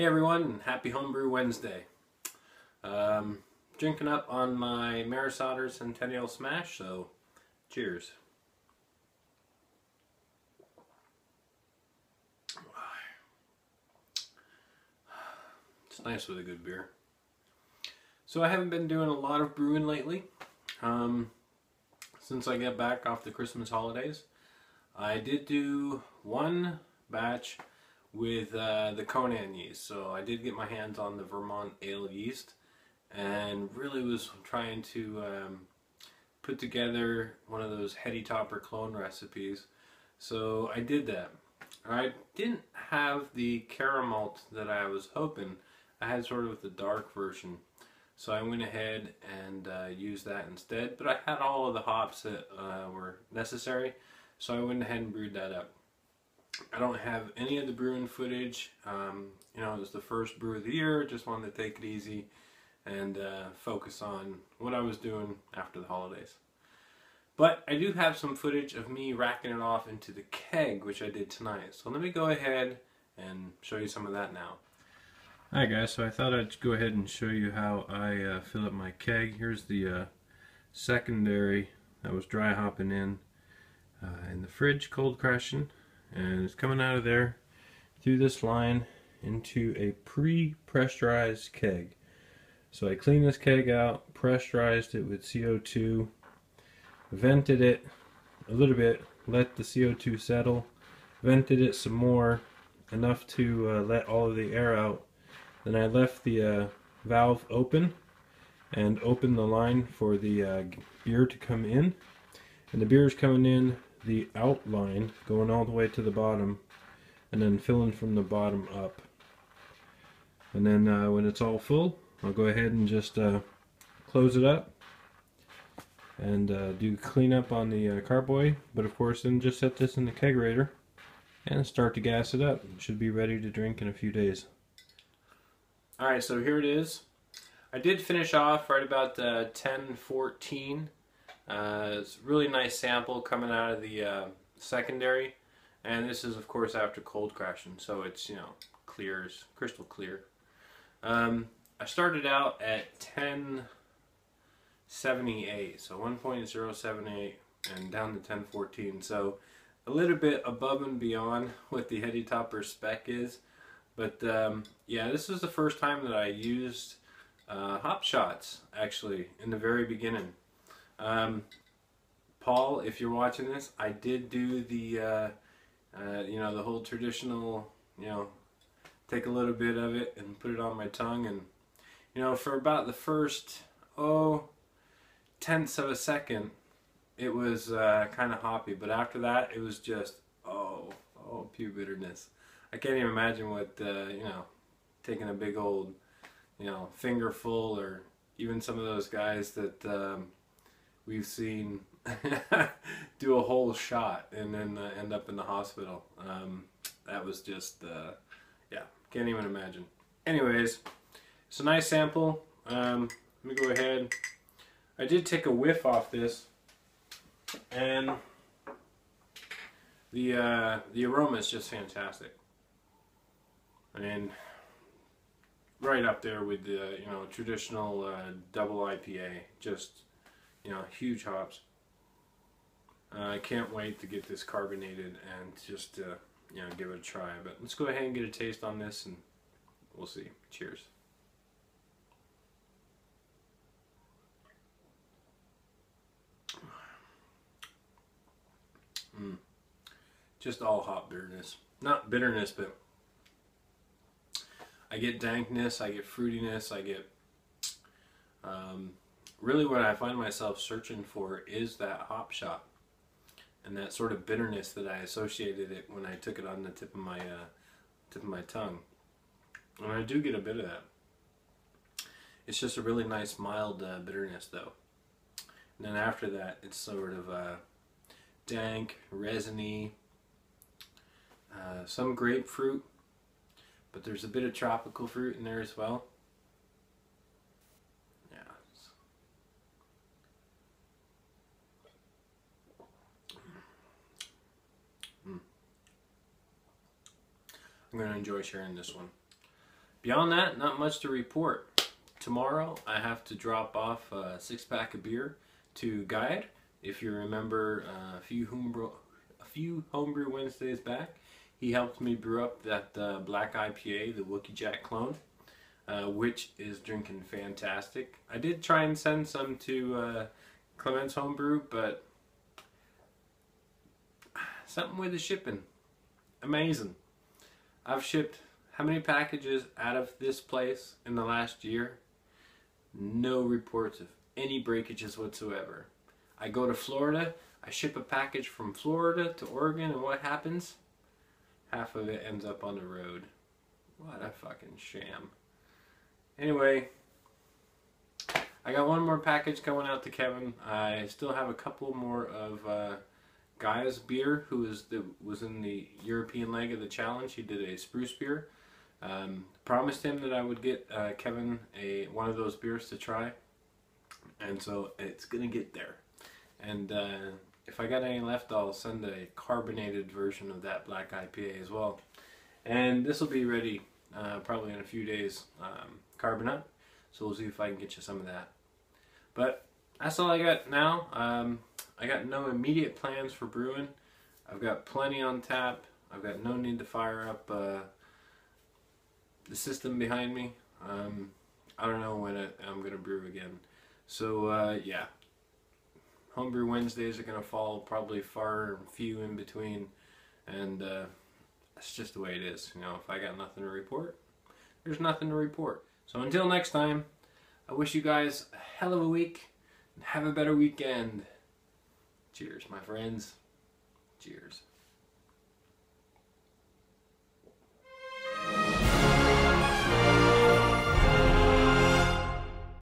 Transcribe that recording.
Hey everyone, and happy Homebrew Wednesday. Drinking up on my Maris Otter Centennial Smash, so cheers. It's nice with a good beer. So I haven't been doing a lot of brewing lately. Since I got back off the Christmas holidays. I did do one batch with the Conan yeast, so I did get my hands on the Vermont ale yeast and really was trying to put together one of those Heady topper clone recipes. So I did that. I didn't have the caramel that I was hoping. I had sort of the dark version, so I went ahead and used that instead, but I had all of the hops that were necessary, so I went ahead and brewed that up. I don't have any of the brewing footage. You know, it was the first brew of the year. Just wanted to take it easy and focus on what I was doing after the holidays. But I do have some footage of me racking it off into the keg, which I did tonight. So let me go ahead and show you some of that now. Alright guys, so I thought I'd go ahead and show you how I fill up my keg. Here's the secondary that was dry hopping in the fridge, cold crashing. And it's coming out of there through this line into a pre-pressurized keg. So I cleaned this keg out, pressurized it with CO2, vented it a little bit, let the CO2 settle, vented it some more, enough to let all of the air out. Then I left the valve open and opened the line for the beer to come in. And the beer is coming in the outline, going all the way to the bottom, and then filling from the bottom up. And then when it's all full, I'll go ahead and just close it up and do cleanup on the carboy. But of course, then just set this in the kegerator and start to gas it up. It should be ready to drink in a few days. Alright, so here it is. I did finish off right about 10:14. It's a really nice sample coming out of the secondary, and this is of course after cold crashing, so it's, you know, clear as crystal clear. I started out at 1078, so 1.078 and down to 1014, so a little bit above and beyond what the Heady topper spec is. But yeah, this is the first time that I used hop shots actually in the very beginning. Paul, if you're watching this, I did do the you know, the whole traditional, you know, take a little bit of it and put it on my tongue, and you know, for about the first tenths of a second it was kind of hoppy, but after that it was just pure bitterness. I can't even imagine what you know, taking a big old, you know, fingerful, or even some of those guys that we've seen do a whole shot and then end up in the hospital. That was just yeah, can't even imagine. Anyways, it's a nice sample. Let me go ahead. I did take a whiff off this, and the aroma is just fantastic. I mean, right up there with the, you know, traditional double IPA. Just, you know, huge hops. I can't wait to get this carbonated and just you know, give it a try. But let's go ahead and get a taste on this, and we'll see. Cheers. Just all hop bitterness. Not bitterness, but I get dankness, I get fruitiness, I get really what I find myself searching for is that hop shot and that sort of bitterness that I associated it when I took it on the tip of my tongue. And I do get a bit of that. It's just a really nice mild bitterness though. And then after that, it's sort of dank, resiny, some grapefruit, but there's a bit of tropical fruit in there as well. Yeah. I'm going to enjoy sharing this one. Beyond that, not much to report. Tomorrow I have to drop off a 6-pack of beer to Guide. If you remember a few Homebrew Wednesdays back, he helped me brew up that black IPA, the Wookie Jack clone, which is drinking fantastic. I did try and send some to Clement's Homebrew, but something with the shipping. Amazing. I've shipped how many packages out of this place in the last year? No reports of any breakages whatsoever. I go to Florida, I ship a package from Florida to Oregon, and what happens? Half of it ends up on the road. What a fucking sham. Anyway, I got one more package going out to Kevin. I still have a couple more of Guy's beer, who was in the European leg of the challenge. He did a spruce beer. Promised him that I would get Kevin one of those beers to try, and so it's gonna get there. And if I got any left, I'll send a carbonated version of that black IPA as well. And this will be ready probably in a few days, carbonate. So we'll see if I can get you some of that. But that's all I got now. I got no immediate plans for brewing. I've got plenty on tap. I've got no need to fire up the system behind me. I don't know when I'm going to brew again. So yeah, Homebrew Wednesdays are going to fall probably far and few in between. And that's just the way it is. You know, if I got nothing to report, there's nothing to report. So until next time, I wish you guys a hell of a week and have a better weekend. Cheers, my friends. Cheers.